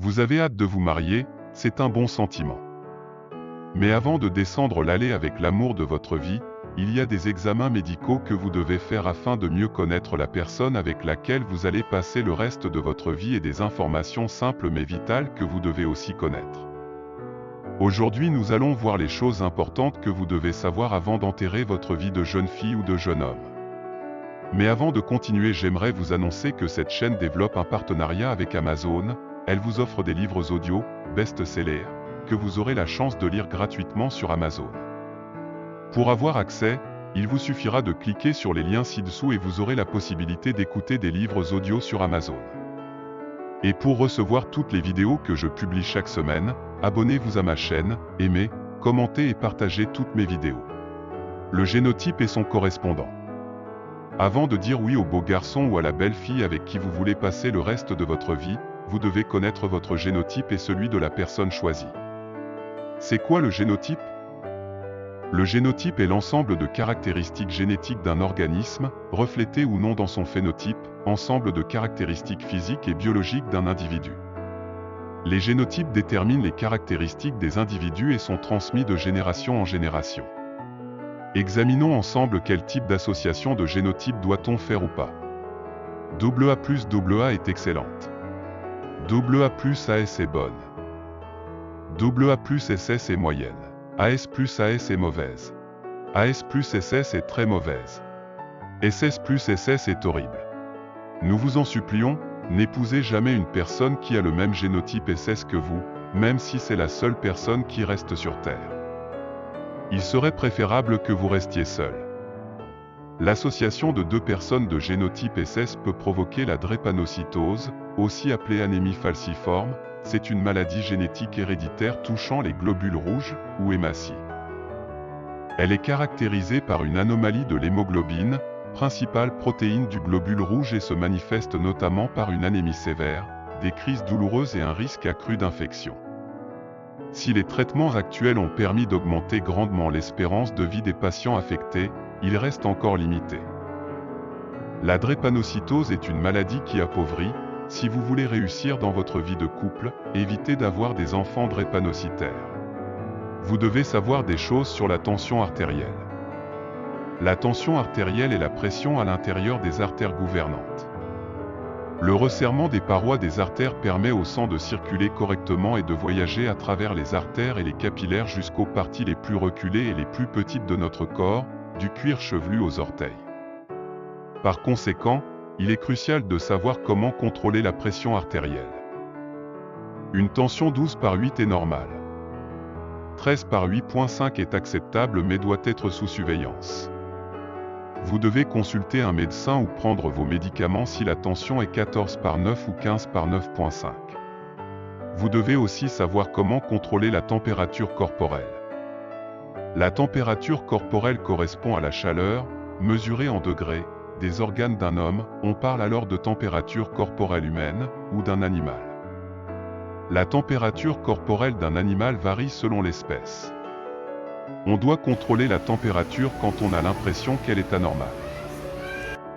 Vous avez hâte de vous marier, c'est un bon sentiment. Mais avant de descendre l'allée avec l'amour de votre vie, il y a des examens médicaux que vous devez faire afin de mieux connaître la personne avec laquelle vous allez passer le reste de votre vie et des informations simples mais vitales que vous devez aussi connaître. Aujourd'hui, nous allons voir les choses importantes que vous devez savoir avant d'enterrer votre vie de jeune fille ou de jeune homme. Mais avant de continuer, j'aimerais vous annoncer que cette chaîne développe un partenariat avec Amazon. Elle vous offre des livres audio, best-sellers, que vous aurez la chance de lire gratuitement sur Amazon. Pour avoir accès, il vous suffira de cliquer sur les liens ci-dessous et vous aurez la possibilité d'écouter des livres audio sur Amazon. Et pour recevoir toutes les vidéos que je publie chaque semaine, abonnez-vous à ma chaîne, aimez, commentez et partagez toutes mes vidéos. Le génotype et son correspondant. Avant de dire oui au beau garçon ou à la belle fille avec qui vous voulez passer le reste de votre vie, vous devez connaître votre génotype et celui de la personne choisie. C'est quoi le génotype ? Le génotype est l'ensemble de caractéristiques génétiques d'un organisme, reflétées ou non dans son phénotype, ensemble de caractéristiques physiques et biologiques d'un individu. Les génotypes déterminent les caractéristiques des individus et sont transmis de génération en génération. Examinons ensemble quel type d'association de génotype doit-on faire ou pas. AA est excellente. AA+AS est bonne. AA+SS est moyenne. AS+AS est mauvaise. AS+SS est très mauvaise. SS+SS est horrible. Nous vous en supplions, n'épousez jamais une personne qui a le même génotype SS que vous, même si c'est la seule personne qui reste sur Terre. Il serait préférable que vous restiez seul. L'association de deux personnes de génotype SS peut provoquer la drépanocytose, aussi appelée anémie falciforme. C'est une maladie génétique héréditaire touchant les globules rouges, ou hématies. Elle est caractérisée par une anomalie de l'hémoglobine, principale protéine du globule rouge, et se manifeste notamment par une anémie sévère, des crises douloureuses et un risque accru d'infection. Si les traitements actuels ont permis d'augmenter grandement l'espérance de vie des patients affectés, il reste encore limité. La drépanocytose est une maladie qui appauvrit. Si vous voulez réussir dans votre vie de couple, évitez d'avoir des enfants drépanocytaires. Vous devez savoir des choses sur la tension artérielle. La tension artérielle est la pression à l'intérieur des artères gouvernantes. Le resserrement des parois des artères permet au sang de circuler correctement et de voyager à travers les artères et les capillaires jusqu'aux parties les plus reculées et les plus petites de notre corps, du cuir chevelu aux orteils. Par conséquent, il est crucial de savoir comment contrôler la pression artérielle. Une tension 12/8 est normale. 13/8.5 est acceptable mais doit être sous surveillance. Vous devez consulter un médecin ou prendre vos médicaments si la tension est 14/9 ou 15/9.5. Vous devez aussi savoir comment contrôler la température corporelle. La température corporelle correspond à la chaleur, mesurée en degrés, des organes d'un homme. On parle alors de température corporelle humaine, ou d'un animal. La température corporelle d'un animal varie selon l'espèce. On doit contrôler la température quand on a l'impression qu'elle est anormale.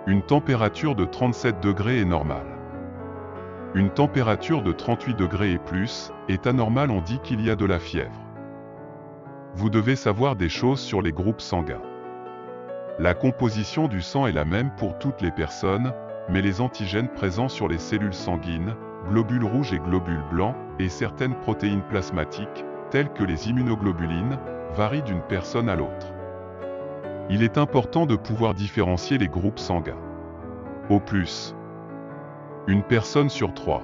Une température de 37 degrés est normale. Une température de 38 degrés et plus est anormale, on dit qu'il y a de la fièvre. Vous devez savoir des choses sur les groupes sanguins. La composition du sang est la même pour toutes les personnes, mais les antigènes présents sur les cellules sanguines, globules rouges et globules blancs, et certaines protéines plasmatiques, telles que les immunoglobulines, varient d'une personne à l'autre. Il est important de pouvoir différencier les groupes sanguins. O+, une personne sur 3,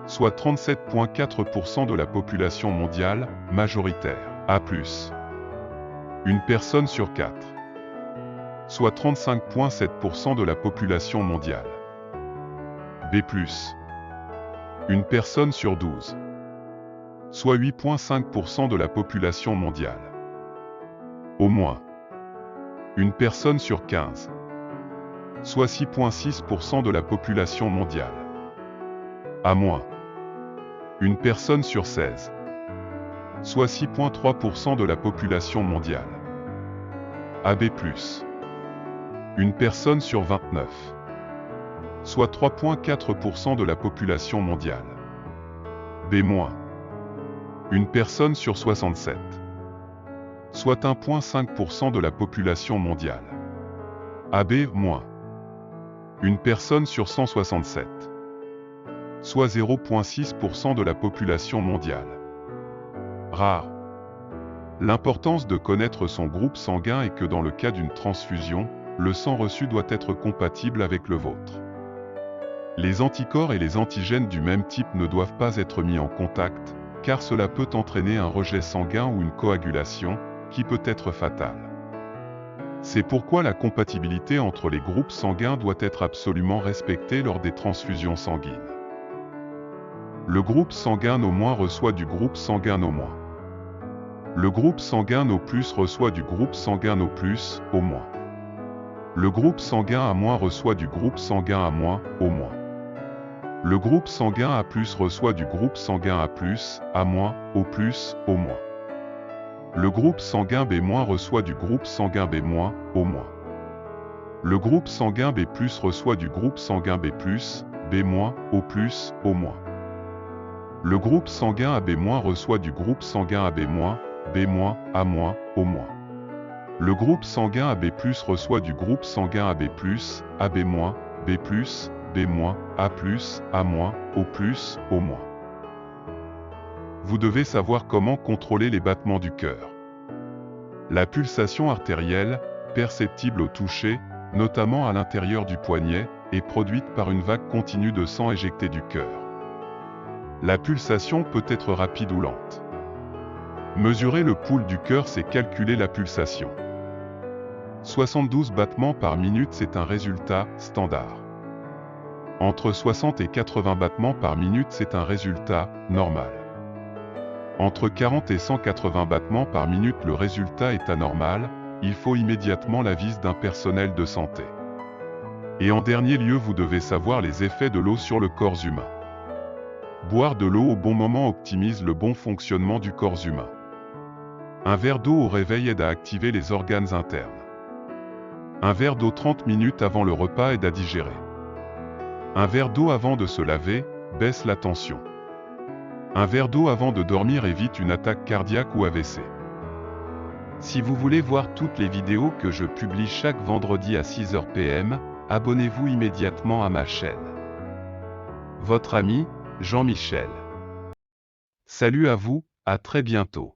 soit 37,4% de la population mondiale, majoritaire. A+, une personne sur 4, soit 35,7% de la population mondiale. B+, une personne sur 12, soit 8,5% de la population mondiale. Au moins, une personne sur 15, soit 6,6% de la population mondiale. A-, une personne sur 16, soit 6,3% de la population mondiale. AB+, une personne sur 29, soit 3,4% de la population mondiale. B-. Une personne sur 67. Soit 1,5% de la population mondiale. AB-. Une personne sur 167. Soit 0,6% de la population mondiale. Rare. L'importance de connaître son groupe sanguin est que dans le cas d'une transfusion, le sang reçu doit être compatible avec le vôtre. Les anticorps et les antigènes du même type ne doivent pas être mis en contact, car cela peut entraîner un rejet sanguin ou une coagulation, qui peut être fatale. C'est pourquoi la compatibilité entre les groupes sanguins doit être absolument respectée lors des transfusions sanguines. Le groupe sanguin O- reçoit du groupe sanguin O-. Le groupe sanguin O+ reçoit du groupe sanguin O+, O-. Le groupe sanguin A- reçoit du groupe sanguin A-, O-. Le groupe sanguin A+ reçoit du groupe sanguin A+, A-, O+, O-. Le groupe sanguin B- reçoit du groupe sanguin B-, O-. Le groupe sanguin B+ reçoit du groupe sanguin B+, B-, O+, O-. Le groupe sanguin AB- reçoit du groupe sanguin AB-, B-, A-, O-. Le groupe sanguin AB+ reçoit du groupe sanguin AB+, AB-, B+, B-, A+, A-, O+, O-. Vous devez savoir comment contrôler les battements du cœur. La pulsation artérielle, perceptible au toucher, notamment à l'intérieur du poignet, est produite par une vague continue de sang éjecté du cœur. La pulsation peut être rapide ou lente. Mesurer le pouls du cœur, c'est calculer la pulsation. 72 battements par minute, c'est un résultat standard. Entre 60 et 80 battements par minute, c'est un résultat normal. Entre 40 et 180 battements par minute, le résultat est anormal, il faut immédiatement l'avis d'un personnel de santé. Et en dernier lieu, vous devez savoir les effets de l'eau sur le corps humain. Boire de l'eau au bon moment optimise le bon fonctionnement du corps humain. Un verre d'eau au réveil aide à activer les organes internes. Un verre d'eau 30 minutes avant le repas aide à digérer. Un verre d'eau avant de se laver baisse la tension. Un verre d'eau avant de dormir évite une attaque cardiaque ou AVC. Si vous voulez voir toutes les vidéos que je publie chaque vendredi à 6h PM, abonnez-vous immédiatement à ma chaîne. Votre ami, Jean-Michel. Salut à vous, à très bientôt.